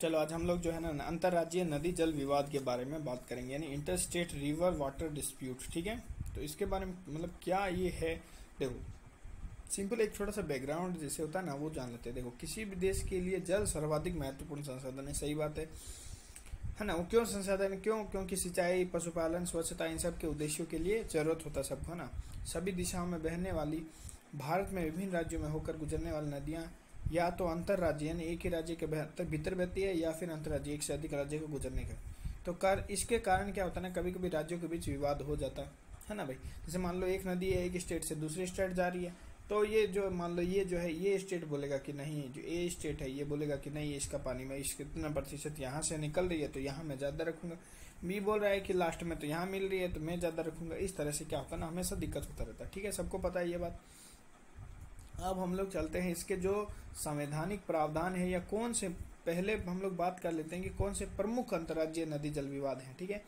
चलो आज हम लोग जो है ना अंतर्राज्यीय नदी जल विवाद के बारे में बात करेंगे, यानी inter state river water dispute. ठीक है, तो इसके बारे में मतलब क्या ये है। देखो सिंपल एक छोटा सा बैकग्राउंड जैसे होता है ना वो जान लेते हैं। देखो किसी भी देश के लिए जल सर्वाधिक महत्वपूर्ण संसाधन है, सही बात है ना। वो क्यों संसाधन, क्योंकि सिंचाई, पशुपालन, स्वच्छता, इन सब के उद्देश्यों के लिए जरूरत होता है सबको, है ना। सभी दिशाओं में बहने वाली, भारत में विभिन्न राज्यों में होकर गुजरने वाली नदियाँ या तो अंतर्राज्य यानी एक ही राज्य के भीतर बहती है, या फिर अंतर्राज्य एक से अधिक राज्य को गुजरने का। तो इसके कारण क्या होता है ना, कभी कभी राज्यों के बीच विवाद हो जाता है ना भाई। जैसे मान लो एक नदी है, एक स्टेट से दूसरी स्टेट जा रही है, तो ये जो मान लो ये जो है ये स्टेट बोलेगा कि नहीं, जो ए स्टेट है ये बोलेगा कि नहीं, इसका पानी में इस कितना प्रतिशत यहाँ से निकल रही है तो यहाँ मैं ज़्यादा रखूँगा। बी बोल रहा है कि लास्ट में तो यहाँ मिल रही है तो मैं ज़्यादा रखूँगा। इस तरह से क्या होता है ना, हमेशा दिक्कत होता रहता है। ठीक है, सबको पता है ये बात। अब हम लोग चलते हैं इसके जो संवैधानिक प्रावधान है, या कौन से, पहले हम लोग बात कर लेते हैं कि कौन से प्रमुख अंतर्राज्यीय नदी जल विवाद हैं। ठीक है,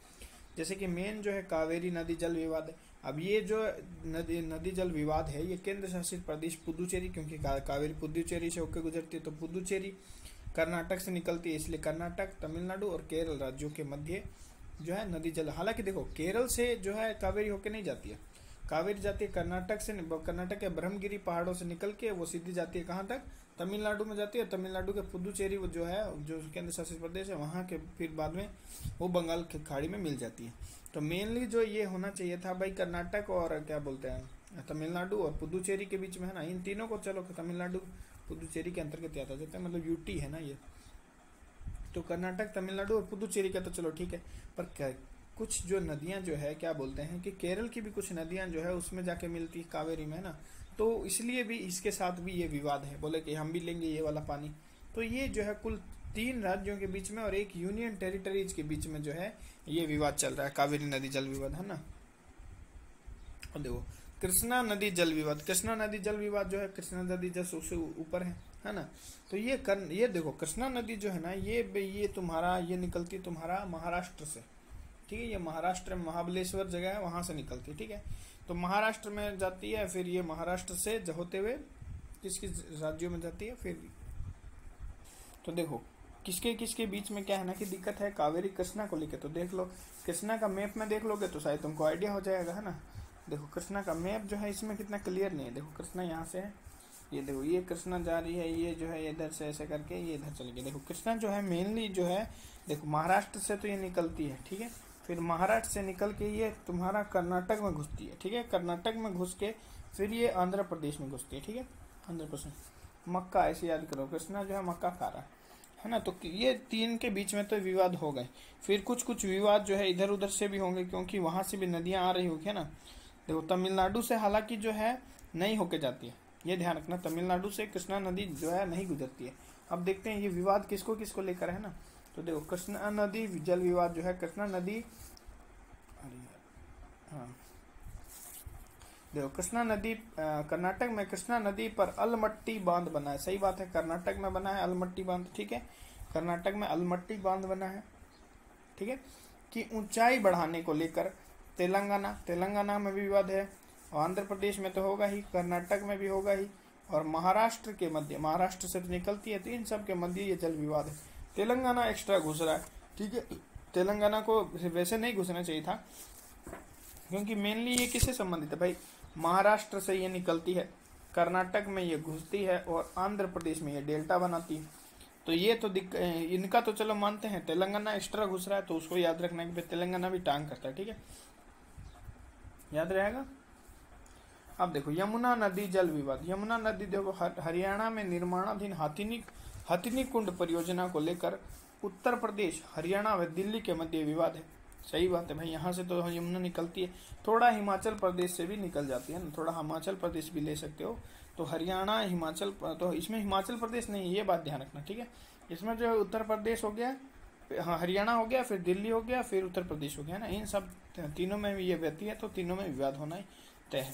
जैसे कि मेन जो है कावेरी नदी जल विवाद है। अब ये जो नदी जल विवाद है ये केंद्र शासित प्रदेश पुदुचेरी, क्योंकि कावेरी पुदुचेरी से होकर गुजरती है तो पुदुचेरी कर्नाटक से निकलती है, इसलिए कर्नाटक, तमिलनाडु और केरल राज्यों के मध्य जो है नदी जल। हालांकि देखो केरल से जो है कावेरी होकर नहीं जाती है, कावेरी जाती है कर्नाटक से, कर्नाटक के ब्रह्मगिरी पहाड़ों से निकल के वो सीधी जाती है कहाँ तक, तमिलनाडु में जाती है। तमिलनाडु के पुदुचेरी जो है जो केंद्र शासित प्रदेश है वहाँ के फिर बाद में वो बंगाल की खाड़ी में मिल जाती है। तो मेनली जो ये होना चाहिए था भाई, कर्नाटक और क्या बोलते हैं तमिलनाडु और पुदुचेरी के बीच में, है ना। इन तीनों को चलो तमिलनाडु पुदुचेरी के अंतर्गत आता जाता है, मतलब यूटी है ना ये। तो कर्नाटक, तमिलनाडु और पुदुचेरी का तो चलो ठीक है, पर कुछ जो नदियां जो है क्या बोलते हैं कि केरल की भी कुछ नदियां जो है उसमें जाके मिलती है कावेरी में, है ना। तो इसलिए भी इसके साथ भी ये विवाद है, बोले कि हम भी लेंगे ये वाला पानी। तो ये जो है कुल 3 राज्यों के बीच में और एक यूनियन टेरिटरीज के बीच में जो है ये विवाद चल रहा है, कावेरी नदी जल विवाद, है ना। और देखो कृष्णा नदी जल विवाद, कृष्णा नदी जल विवाद जो है, कृष्णा नदी जल सबसे ऊपर है ना। तो ये देखो कृष्णा नदी जो है ना ये तुम्हारा ये निकलती है तुम्हारा महाराष्ट्र से। ठीक है, ये महाराष्ट्र में महाबलेश्वर जगह है वहां से निकलती है। ठीक है, तो महाराष्ट्र में जाती है, फिर ये महाराष्ट्र से होते हुए किस किस राज्यों में जाती है फिर। तो देखो किसके किसके बीच में क्या है ना कि दिक्कत है कावेरी कृष्णा को लेकर। तो देख लो कृष्णा का मैप में देख लोगे तो शायद तुमको आइडिया हो जाएगा, है ना। देखो कृष्णा का मैप जो है इसमें कितना क्लियर नहीं है। देखो कृष्णा यहाँ से है, ये देखो ये कृष्णा जा रही है, ये जो है इधर से ऐसे करके ये इधर चली गई। देखो कृष्णा जो है मेनली जो है देखो महाराष्ट्र से तो ये निकलती है, ठीक है। फिर महाराष्ट्र से निकल के ये तुम्हारा कर्नाटक में घुसती है, ठीक है। कर्नाटक में घुस के फिर ये आंध्र प्रदेश में घुसती है, ठीक है। आंध्र प्रदेश मक्का, ऐसे याद करो कृष्णा जो है मक्का खा रहा है ना। तो ये 3 के बीच में तो विवाद हो गए। फिर कुछ कुछ विवाद जो है इधर उधर से भी होंगे, क्योंकि वहां से भी नदियां आ रही होगी, है ना। देखो तमिलनाडु से हालांकि जो है नहीं होके जाती है, ये ध्यान रखना, तमिलनाडु से कृष्णा नदी जो है नहीं गुजरती है। अब देखते हैं ये विवाद किसको किसको लेकर है ना। तो देखो कृष्णा नदी जल विवाद जो है, कृष्णा नदी, हाँ देखो कृष्णा नदी कर्नाटक में कृष्णा नदी पर अलमट्टी बांध बना है। सही बात है, कर्नाटक में बना है अलमट्टी बांध, ठीक है। कर्नाटक में अलमट्टी बांध बना है, ठीक है। कि ऊंचाई बढ़ाने को लेकर तेलंगाना में भी विवाद है, आंध्र प्रदेश में तो होगा ही, कर्नाटक में भी होगा ही, और महाराष्ट्र के मध्य, महाराष्ट्र से निकलती है, तो इन सब के मध्य ये जल विवाद है। तेलंगाना एक्स्ट्रा घुस रहा है, ठीक है। तेलंगाना को वैसे नहीं घुसना चाहिए था, क्योंकि मेनली ये किससे संबंधित है भाई, महाराष्ट्र से ये निकलती है, कर्नाटक में ये घुसती है और आंध्र प्रदेश में ये डेल्टा बनाती है। तो ये तो इनका तो चलो मानते हैं, तेलंगाना एक्स्ट्रा घुस रहा है तो उसको याद रखना कि तेलंगाना भी टांग करता है, ठीक है, याद रहेगा। अब देखो यमुना नदी जल विवाद, यमुना नदी देखो हरियाणा में निर्माणाधीन हथिनी कुंड परियोजना को लेकर उत्तर प्रदेश, हरियाणा व दिल्ली के मध्य विवाद है। सही बात है भाई, यहाँ से तो यमुना निकलती है, थोड़ा हिमाचल प्रदेश से भी निकल जाती है ना, थोड़ा हिमाचल प्रदेश भी ले सकते हो। तो हरियाणा हिमाचल, तो इसमें हिमाचल प्रदेश नहीं, ये बात ध्यान रखना, ठीक है। इसमें जो है उत्तर प्रदेश हो गया, हाँ हरियाणा हो गया, फिर दिल्ली हो गया, फिर उत्तर प्रदेश हो गया ना, इन सब तीनों में ये बहती है, तो तीनों में विवाद होना ही तय है।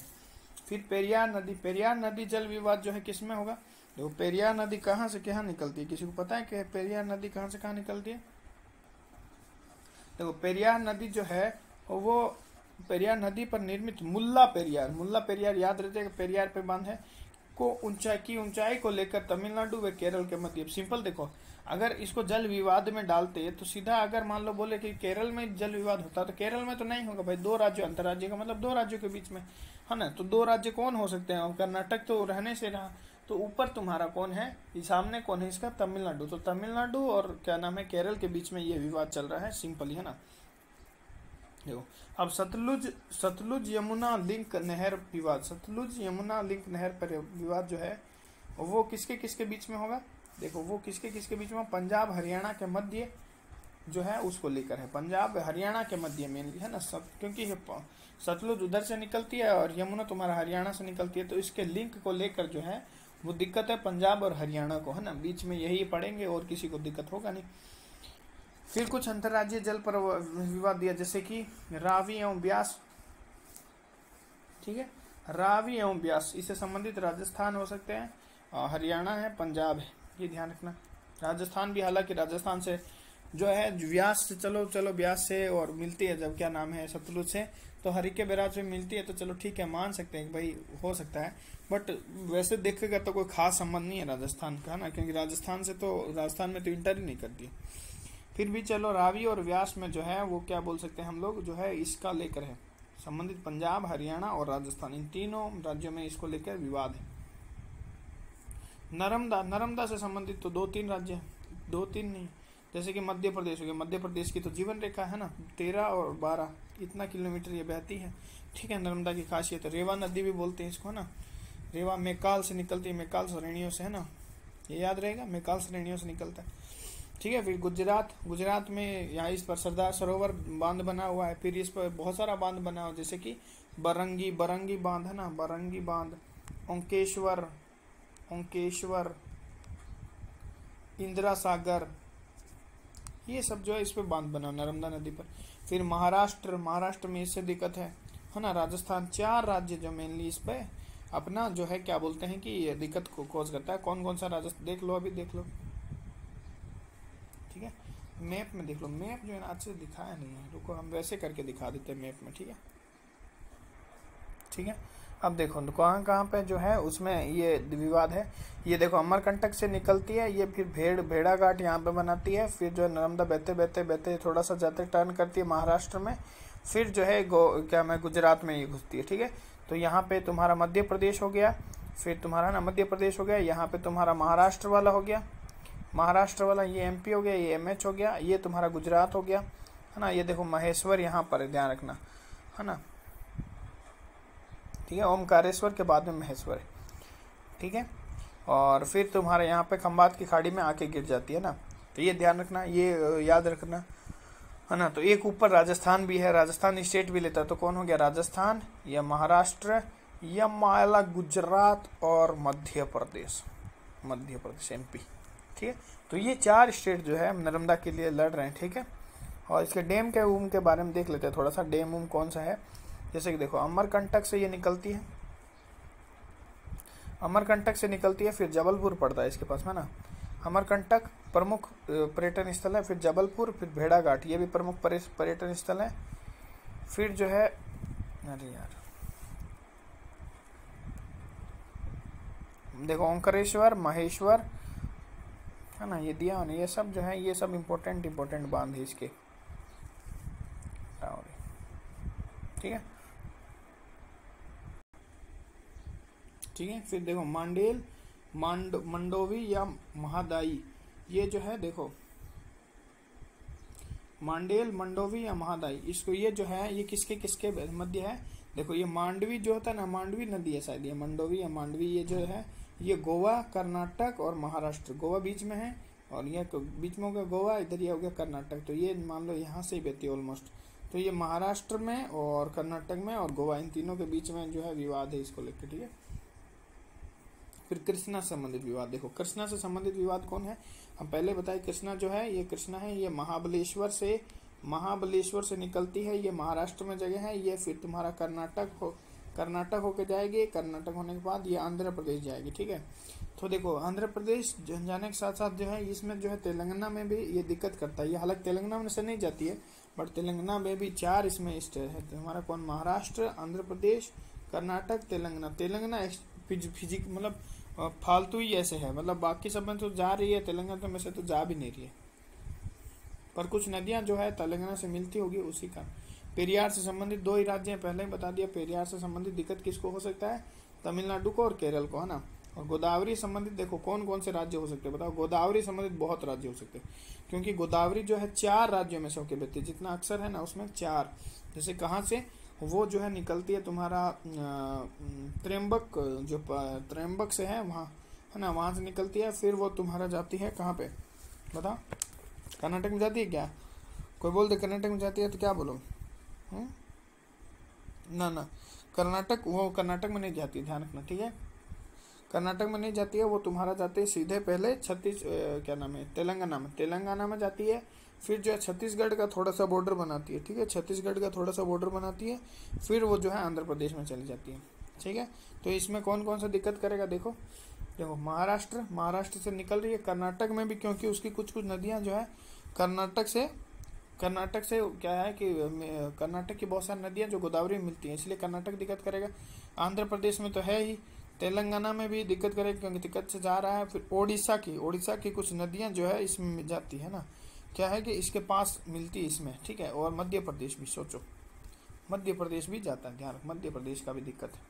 फिर पेरियार नदी जल विवाद जो है किसमें होगा। देखो पेरियार नदी कहाँ से कहाँ निकलती है, किसी को पता है कि पेरियार नदी कहाँ से कहाँ निकलती है। देखो पेरियार नदी जो है वो पेरियार नदी पर निर्मित मुल्ला पेरियार याद रहते हैं, पेरियार पे बांध है, को ऊंचाई को लेकर तमिलनाडु व केरल के मध्य। सिंपल देखो, अगर इसको जल विवाद में डालते तो सीधा अगर मान लो बोले कि केरल में जल विवाद होता तो केरल में तो नहीं होगा भाई, दो राज्यों अंतर्राज्य का मतलब दो राज्यों के बीच में है ना, तो दो राज्य कौन हो सकते हैं, और कर्नाटक तो रहने से रहा, तो ऊपर तुम्हारा कौन है, सामने कौन है इसका, तमिलनाडु, तो तमिलनाडु और क्या नाम है केरल के बीच में ये विवाद चल रहा है, सिंपल है ना। देखो अब सतलुज यमुना लिंक नहर विवाद, सतलुज यमुना लिंक नहर पर विवाद जो है वो किसके किसके बीच में होगा, देखो वो किसके किसके बीच में, पंजाब हरियाणा के मध्य जो है उसको लेकर है, पंजाब हरियाणा के मध्य मेनली है ना, क्योंकि सतलुज उधर से निकलती है और यमुना तुम्हारा हरियाणा से निकलती है, तो इसके लिंक को लेकर जो है वो दिक्कत है पंजाब और हरियाणा को, है ना, बीच में यही पड़ेंगे और किसी को दिक्कत होगा नहीं। फिर कुछ अंतर्राज्यीय जल पर विवाद दिया, जैसे कि रावी एवं ब्यास, ठीक है, रावी एवं ब्यास, इससे संबंधित राजस्थान हो सकते हैं, हरियाणा है, पंजाब है, ये ध्यान रखना। राजस्थान भी, हालांकि राजस्थान से जो है व्यास से चलो ब्यास से और मिलती है, जब क्या नाम है सतलुज से तो हरिके बैराज में मिलती है, तो चलो ठीक है मान सकते हैं भाई हो सकता है, बट वैसे देखेगा तो कोई खास संबंध नहीं है राजस्थान का ना, क्योंकि राजस्थान में तो इंटर ही नहीं करती है। फिर भी चलो रावी और व्यास में जो है वो क्या बोल सकते हैं हम लोग, जो है इसका लेकर है संबंधित पंजाब हरियाणा और राजस्थान, इन तीनों राज्यों में इसको लेकर विवाद है। नर्मदा से संबंधित तो 2-3 राज्य हैं, 2-3 नहीं, जैसे कि मध्य प्रदेश हो गया, मध्य प्रदेश की तो जीवन रेखा है ना, 13 और 12 इतना किलोमीटर ये बहती है, ठीक है। नर्मदा की खासियत है, रेवा नदी भी बोलते हैं इसको ना, रेवा मेकाल से निकलती है, मेकाल श्रेणियों से है ना, ये याद रहेगा, मेकाल श्रेणियों से निकलता है, ठीक है। फिर गुजरात में यहाँ इस पर सरदार सरोवर बांध बना हुआ है, फिर इस पर बहुत सारा बांध बना हुआ, जैसे कि बरंगी बांध है ना, बरंगी बांध, ओंकेश्वर, इंदिरा सागर, ये सब जो है इस पे बांध बना नर्मदा नदी पर। फिर महाराष्ट्र में इससे दिक्कत है ना, राजस्थान, 4 राज्य जो मेनली इस पे अपना जो है क्या बोलते हैं कि ये दिक्कत को कॉज करता है। कौन कौन सा राजस्थान देख लो, अभी देख लो, ठीक है, मैप में देख लो, मैप जो है ना अच्छे से दिखाया नहीं है, रुको हम वैसे करके दिखा देते हैं मैप में, ठीक है। अब देखो तो कहाँ पे जो है उसमें ये विवाद है, ये देखो अमरकंटक से निकलती है, ये फिर भेड़ा घाट यहाँ पे बनाती है, फिर जो है नर्मदा बहते थोड़ा सा जाते टर्न करती है महाराष्ट्र में, फिर जो है गुजरात में ये घुसती है, ठीक है। तो यहाँ पे तुम्हारा मध्य प्रदेश हो गया, फिर तुम्हारा ना मध्य प्रदेश हो गया, यहाँ पे तुम्हारा महाराष्ट्र वाला हो गया, महाराष्ट्र वाला ये एमपी हो गया, ये एमएच हो गया, ये तुम्हारा गुजरात हो गया, है ना। ये देखो महेश्वर यहाँ पर ध्यान रखना, है ना, ठीक है, ओमकारेश्वर के बाद में महेश्वर है, ठीक है। और फिर तुम्हारे यहाँ पे खंबात की खाड़ी में आके गिर जाती है ना, तो ये ध्यान रखना, ये याद रखना, है ना। तो एक ऊपर राजस्थान भी है, राजस्थान स्टेट भी लेता है, तो कौन हो गया, राजस्थान या महाराष्ट्र या माला गुजरात और मध्य प्रदेश एमपी, ठीक है। तो ये 4 स्टेट जो है नर्मदा के लिए लड़ रहे हैं, ठीक है। और इसके डैम के बारे में देख लेते हैं थोड़ा सा, डैम कौन सा है, जैसे कि देखो अमरकंटक से ये निकलती है, अमरकंटक से निकलती है, फिर जबलपुर पड़ता है इसके पास में ना, अमरकंटक प्रमुख पर्यटन स्थल है, फिर जबलपुर, फिर भेड़ा घाट, ये भी प्रमुख पर्यटन स्थल है, फिर जो है अरे यार देखो ओंकारेश्वर, महेश्वर, है ना, ये दिया ना, ये सब जो है ये सब इम्पोर्टेंट बांध है इसके, ठीक है, ठीक है। फिर देखो मंडोवी या महादाई, ये जो है देखो मंडोवी या महादाई, इसको ये जो है ये किसके मध्य है, देखो ये मांडवी जो होता है ना, मांडवी नदी है शायद, ये मंडोवी या मांडवी, ये जो है ये गोवा, कर्नाटक और महाराष्ट्र, गोवा बीच में है और ये बीच में हो गया गोवा, इधर ये हो गया कर्नाटक, तो ये मान लो यहाँ से ही बहती है ऑलमोस्ट, तो ये महाराष्ट्र में और कर्नाटक में और गोवा, इन तीनों के बीच में जो है विवाद है इसको लेकर, ठीक है। फिर कृष्णा से संबंधित विवाद, देखो कृष्णा से संबंधित विवाद कौन है, हम पहले बताए कृष्णा जो है ये कृष्णा है, ये महाबलेश्वर से निकलती है, ये महाराष्ट्र में जगह है, ये फिर तुम्हारा कर्नाटक होके जाएगी, कर्नाटक होने के बाद ये आंध्र प्रदेश जाएगी, ठीक है। तो देखो आंध्र प्रदेश जाने के साथ साथ जो है इसमें जो है तेलंगाना में भी ये दिक्कत करता है, ये हालांकि तेलंगाना में से नहीं जाती है, बट तेलंगाना में भी 4 इसमें स्टेट है, तो हमारा कौन, महाराष्ट्र, आंध्र प्रदेश, कर्नाटक, तेलंगाना फिजिक मतलब फालतू ही ऐसे है, मतलब बाकी सब में तो जा रही है, तेलंगाना में से तो जा भी नहीं रही है। पर कुछ नदियां जो है तेलंगाना से मिलती होगी उसी का। पेरियार से संबंधित दो ही राज्य हैं, पहले ही बता दिया। पेरियार से संबंधित दिक्कत किसको हो सकता है? तमिलनाडु को और केरल को, है ना। और गोदावरी संबंधित देखो कौन कौन से राज्य हो सकते हैं, बताओ। गोदावरी संबंधित बहुत राज्य हो सकते हैं, क्योंकि गोदावरी जो है 4 राज्यों में से होकर बहती है, जितना अक्सर है ना उसमें 4। जैसे कहाँ से वो जो है निकलती है तुम्हारा त्र्यंबक, जो त्र्यंबक से है वहाँ, है ना, वहाँ से निकलती है, फिर वो तुम्हारा जाती है कहाँ पे बताओ? कर्नाटक में जाती है क्या? कोई बोल दे कर्नाटक में जाती है तो क्या बोलो? हम्म? ना ना, कर्नाटक, वो कर्नाटक में नहीं जाती है, ध्यान रखना, ठीक है। कर्नाटक में नहीं जाती है, वो तुम्हारा जाती है सीधे पहले क्या नाम है, तेलंगाना में। तेलंगाना में जाती है, फिर जो है छत्तीसगढ़ का थोड़ा सा बॉर्डर बनाती है, ठीक है, छत्तीसगढ़ का थोड़ा सा बॉर्डर बनाती है, फिर वो जो है आंध्र प्रदेश में चली जाती है, ठीक है। तो इसमें कौन कौन सा दिक्कत करेगा देखो। देखो महाराष्ट्र से निकल रही है, कर्नाटक में भी, क्योंकि उसकी कुछ कुछ नदियाँ जो है कर्नाटक से क्या है कि कर्नाटक की बहुत सारी नदियां जो गोदावरी में मिलती हैं, इसलिए कर्नाटक दिक्कत करेगा। आंध्र प्रदेश में तो है ही, तेलंगाना में भी दिक्कत करेगा क्योंकि दिक्कत से जा रहा है। फिर ओडिशा की कुछ नदियां जो है इसमें जाती है ना, क्या है कि इसके पास मिलती है इसमें, ठीक है। और मध्य प्रदेश भी, सोचो मध्य प्रदेश भी जाता है, ध्यान रख, मध्य प्रदेश का भी दिक्कत है।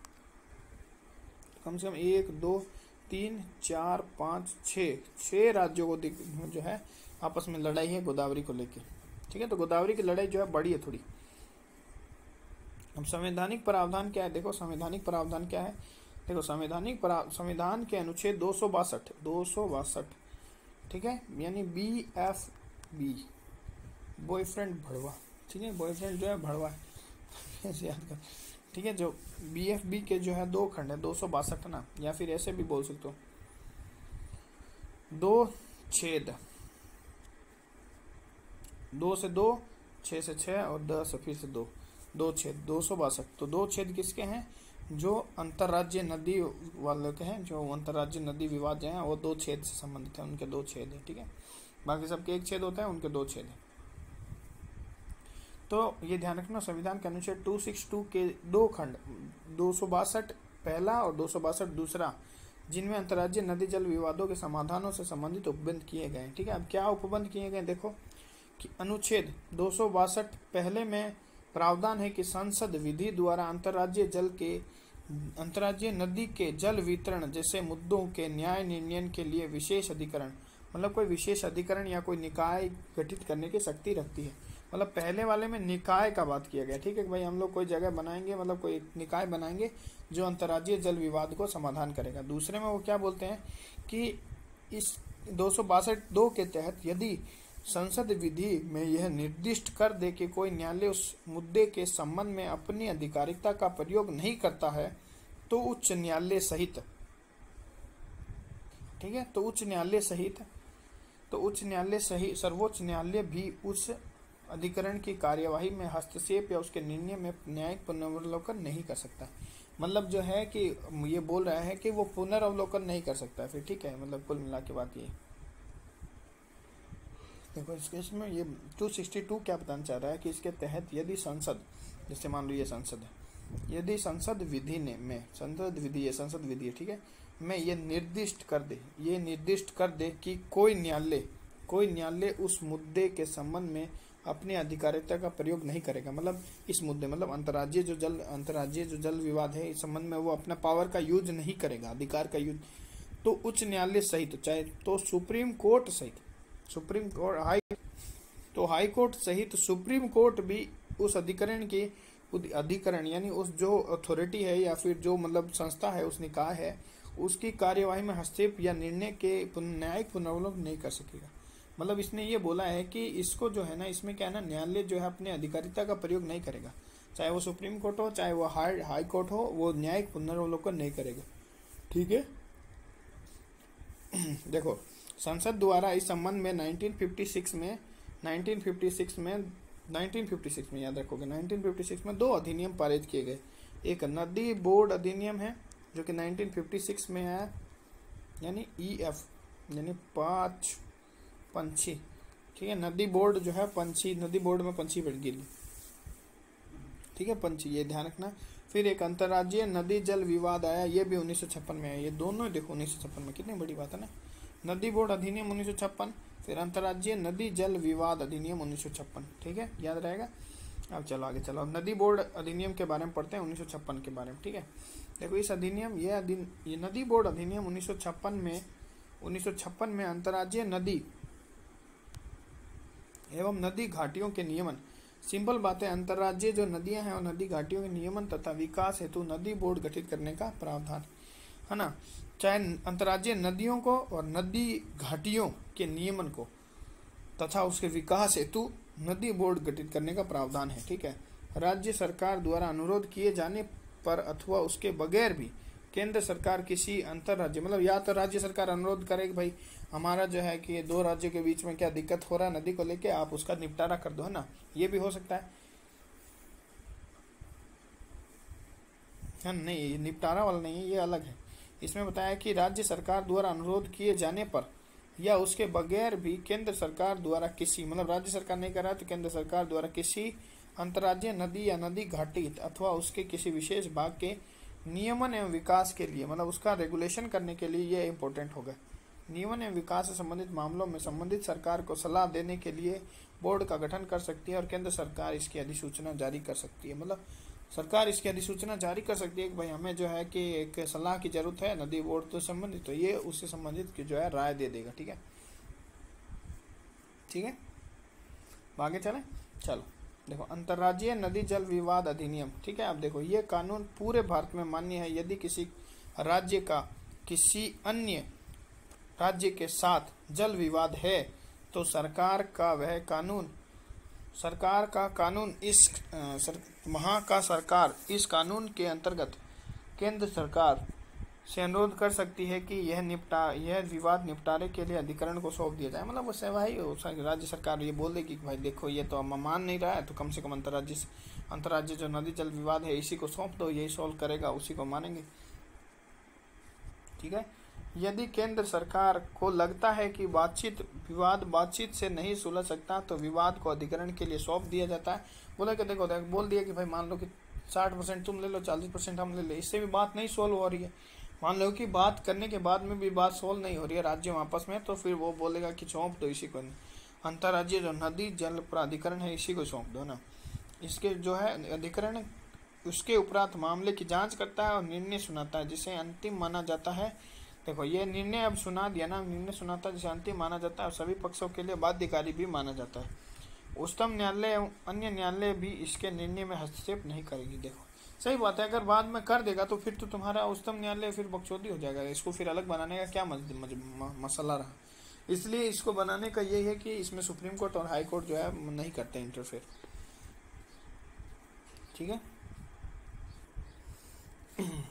कम से कम 1 2 3 4 5 6 राज्यों को जो है आपस में लड़ाई है गोदावरी को लेके, ठीक है। तो गोदावरी की लड़ाई जो है बड़ी है थोड़ी। अब संवैधानिक प्रावधान क्या है देखो, संवैधानिक प्रावधान क्या है देखो। संविधान के अनुच्छेद 262, ठीक है, यानी BFB, बॉयफ्रेंड भड़वा, ठीक है, बॉयफ्रेंड जो है भड़वा है ऐसे याद कर, ठीक है। जो BFB के जो है 2 खंड है, 262 ना, या फिर ऐसे भी बोल सकते हो 2 छेद, 2 से 2, 6 से 6 और 10 से फिर से 2 छेद, 262। तो 2 छेद किसके हैं? जो अंतर्राज्यीय नदी वाले के हैं, जो अंतर्राज्यीय नदी विवाद जो है वो 2 छेद से संबंधित है, उनके 2 छेद है, ठीक है। बाकी सबके 1 छेद होता है, उनके 2 छेद है। तो ये ध्यान रखना, संविधान के अनुच्छेद 262 के 2 खंड, 262 पहला और 262 दूसरा, जिनमें अंतर्राज्यीय नदी जल विवादों के समाधानों से संबंधित उपबंध किए गए, ठीक है। अब क्या उपबंध किए गए देखो कि अनुच्छेद 262 पहले में प्रावधान है कि संसद विधि द्वारा अंतर्राज्यीय नदी के जल वितरण जैसे मुद्दों के न्याय निर्णय के लिए विशेष अधिकरण, मतलब कोई विशेष अधिकरण या कोई निकाय गठित करने की शक्ति रखती है। मतलब पहले वाले में निकाय का बात किया गया, ठीक है, कि भाई हम लोग कोई जगह बनाएंगे, मतलब कोई निकाय बनाएंगे जो अंतर्राज्यीय जल विवाद को समाधान करेगा। दूसरे में वो क्या बोलते हैं कि इस 262 के तहत यदि संसद विधि में यह निर्दिष्ट कर दे कि कोई न्यायालय उस मुद्दे के संबंध में अपनी अधिकारिता का प्रयोग नहीं करता है तो उच्च न्यायालय सहित, ठीक है, तो उच्च न्यायालय सहित सर्वोच्च न्यायालय भी उस अधिकरण की कार्यवाही में हस्तक्षेप या उसके निर्णय में न्यायिक पुनरावलोकन नहीं कर सकता। मतलब जो है कि ये बोल रहा है कि वो पुनरावलोकन नहीं कर सकता फिर, ठीक है। मतलब कुल मिला के बात ये देखो, इसमें ये 262 क्या बताना चाह रहा है कि इसके तहत यदि संसद, जैसे मान लो ये संसद है, यदि संसद विधि है, ठीक है, मैं ये निर्दिष्ट कर दे कि कोई न्यायालय उस मुद्दे के संबंध में अपनी अधिकारिता का प्रयोग नहीं करेगा। मतलब इस मुद्दे, मतलब अंतर्राज्यीय जो जल विवाद है, इस संबंध में वो अपना पावर का यूज नहीं करेगा, अधिकार का यूज, तो उच्च न्यायालय सहित, चाहे तो हाई कोर्ट सहित सुप्रीम कोर्ट भी उस अधिकरण यानी उस जो अथॉरिटी है या फिर जो मतलब संस्था है, उस निकाय है, उसकी कार्यवाही में हस्तक्षेप या निर्णय के न्यायिक पुनरावलोकन नहीं कर सकेगा। मतलब इसने ये बोला है कि इसको जो है ना, इसमें क्या है ना, न्यायालय जो है अपने अधिकारिता का प्रयोग नहीं करेगा, चाहे वो सुप्रीम कोर्ट हो चाहे वो हाई कोर्ट हो, वो न्यायिक पुनरावलोकन नहीं करेगा, ठीक है। देखो, संसद द्वारा इस संबंध में 1956 में याद रखोगे, 1956 में 2 अधिनियम पारित किए गए। एक नदी बोर्ड अधिनियम है जो कि 1956 में है, यानी EF यानी 5 पंछी, ठीक है, नदी बोर्ड जो है पंछी, नदी बोर्ड में पंछी गिर गई, ठीक है, पंछी, ये ध्यान रखना। फिर एक अंतर्राज्यीय नदी जल विवाद आया, ये भी 1956 में आया। ये दोनों देखो 1956 में, कितनी बड़ी बात है ना। नदी बोर्ड अधिनियम 1956, फिर अंतर्राज्यीय नदी जल विवाद अधिनियम 1956, ठीक है, याद रहेगा। अब चलो आगे चलो, नदी बोर्ड अधिनियम के बारे में पढ़ते हैं 1956 के बारे में, ठीक है। देखो इस अधिनियम ये नदी बोर्ड अधिनियम 1956 में अंतर्राज्यीय नदी एवं नदी घाटियों के नियमन, सिंपल बात है, अंतर्राज्यीय जो नदियां हैं और नदी घाटियों के नियमन तथा विकास हेतु नदी बोर्ड गठित करने का प्रावधान है ना। चाहे अंतर्राज्यीय नदियों को और नदी घाटियों के नियमन को तथा उसके विकास हेतु नदी बोर्ड गठित करने का प्रावधान है, ठीक है। राज्य सरकार द्वारा अनुरोध किए जाने पर अथवा उसके बगैर भी केंद्र सरकार किसी अंतर्राज्य, मतलब या तो राज्य सरकार अनुरोध करे कि भाई हमारा जो है कि दो राज्यों के बीच में क्या दिक्कत हो रहा है नदी को लेके, आप उसका निपटारा कर दो, है ना, ये भी हो सकता है नहीं, निपटारा वाला नहीं है, ये अलग है। इसमें बताया कि राज्य सरकार द्वारा अनुरोध किए जाने पर या उसके बगैर भी केंद्र सरकार द्वारा किसी, मतलब राज्य सरकार नहीं कर रहा तो केंद्र सरकार द्वारा किसी अंतर्राज्यीय नदी या नदी घाटी अथवा उसके किसी विशेष भाग के नियमन एवं विकास के लिए, मतलब उसका रेगुलेशन करने के लिए, ये इम्पोर्टेंट होगा। नियमन एवं विकास से संबंधित मामलों में संबंधित सरकार को सलाह देने के लिए बोर्ड का गठन कर सकती है और केंद्र सरकार इसकी अधिसूचना जारी कर सकती है। मतलब सरकार इसकी अधिसूचना जारी कर सकती है कि भाई हमें जो है कि एक सलाह की जरूरत है नदी बोर्ड तो संबंधित, तो ये उससे संबंधित की जो है राय दे देगा, ठीक है, ठीक है। आगे चले, चलो देखो अंतर्राज्यीय नदी जल विवाद अधिनियम, ठीक है। अब देखो ये कानून पूरे भारत में मान्य है। यदि किसी राज्य का किसी अन्य राज्य के साथ जल विवाद है तो सरकार का कानून वहाँ का सरकार इस कानून के अंतर्गत केंद्र सरकार से अनुरोध कर सकती है कि यह विवाद निपटारे के लिए अधिकरण को सौंप दिया जाए। मतलब उससे भाई राज्य सरकार ये बोल देगी कि भाई देखो ये तो मान नहीं रहा है, तो कम से कम अंतर्राज्य जो नदी जल विवाद है इसी को सौंप दो, यही सॉल्व करेगा, उसी को मानेंगे, ठीक है। यदि केंद्र सरकार को लगता है कि विवाद बातचीत से नहीं सुलझ सकता तो विवाद को अधिकरण के लिए सौंप दिया जाता है। बोला कि देखो बोल दिया कि भाई मान लो कि 60% तुम ले लो, 40% हम ले ले, इससे भी बात नहीं सोल्व हो रही है। मान लो कि बात करने के बाद में भी बात सोल्व नहीं हो रही है राज्यों आपस में, तो फिर वो बोलेगा कि सौंप दो इसी को, अंतर्राज्यीय जो नदी जल प्राधिकरण है इसी को सौंप दो ना। इसके जो है अधिकरण उसके उपरांत मामले की जांच करता है और निर्णय सुनाता है जिसे अंतिम माना जाता है। देखो ये निर्णय अब सुना दिया ना, निर्णय सुनाता है जिसे अंतिम माना जाता है और सभी पक्षों के लिए बाध्यकारी भी माना जाता है। उच्चतम न्यायालय एवं अन्य न्यायालय भी इसके निर्णय में हस्तक्षेप नहीं करेगी। देखो सही बात है, अगर बाद में कर देगा तो फिर तो तुम्हारा उच्चतम न्यायालय फिर बकचोदी हो जाएगा, इसको फिर अलग बनाने का क्या मसला रहा। इसलिए इसको बनाने का यही है कि इसमें सुप्रीम कोर्ट और हाई कोर्ट जो है नहीं करते इंटरफेयर, ठीक है।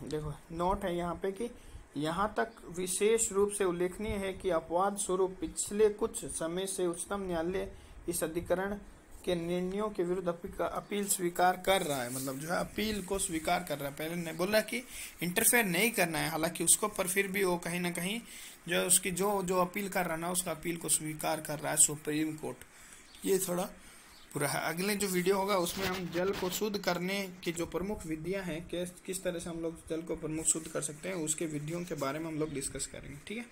देखो नोट है यहाँ पे कि यहाँ तक विशेष रूप से उल्लेखनीय है कि अपवाद स्वरूप पिछले कुछ समय से उच्चतम न्यायालय इस अधिकरण के निर्णयों के विरुद्ध अपील स्वीकार कर रहा है। मतलब जो है अपील को स्वीकार कर रहा है। पहले ने बोला कि इंटरफेयर नहीं करना है हालांकि उसको, पर फिर भी वो कहीं ना कहीं जो उसकी जो अपील कर रहा है ना उसका अपील को स्वीकार कर रहा है सुप्रीम कोर्ट। ये थोड़ा पूरा है। अगले जो वीडियो होगा उसमें हम जल को शुद्ध करने की जो प्रमुख विधियां हैं, किस तरह से हम लोग जल को प्रमुख शुद्ध कर सकते हैं, उसके विधियों के बारे में हम लोग डिस्कस करेंगे, ठीक है।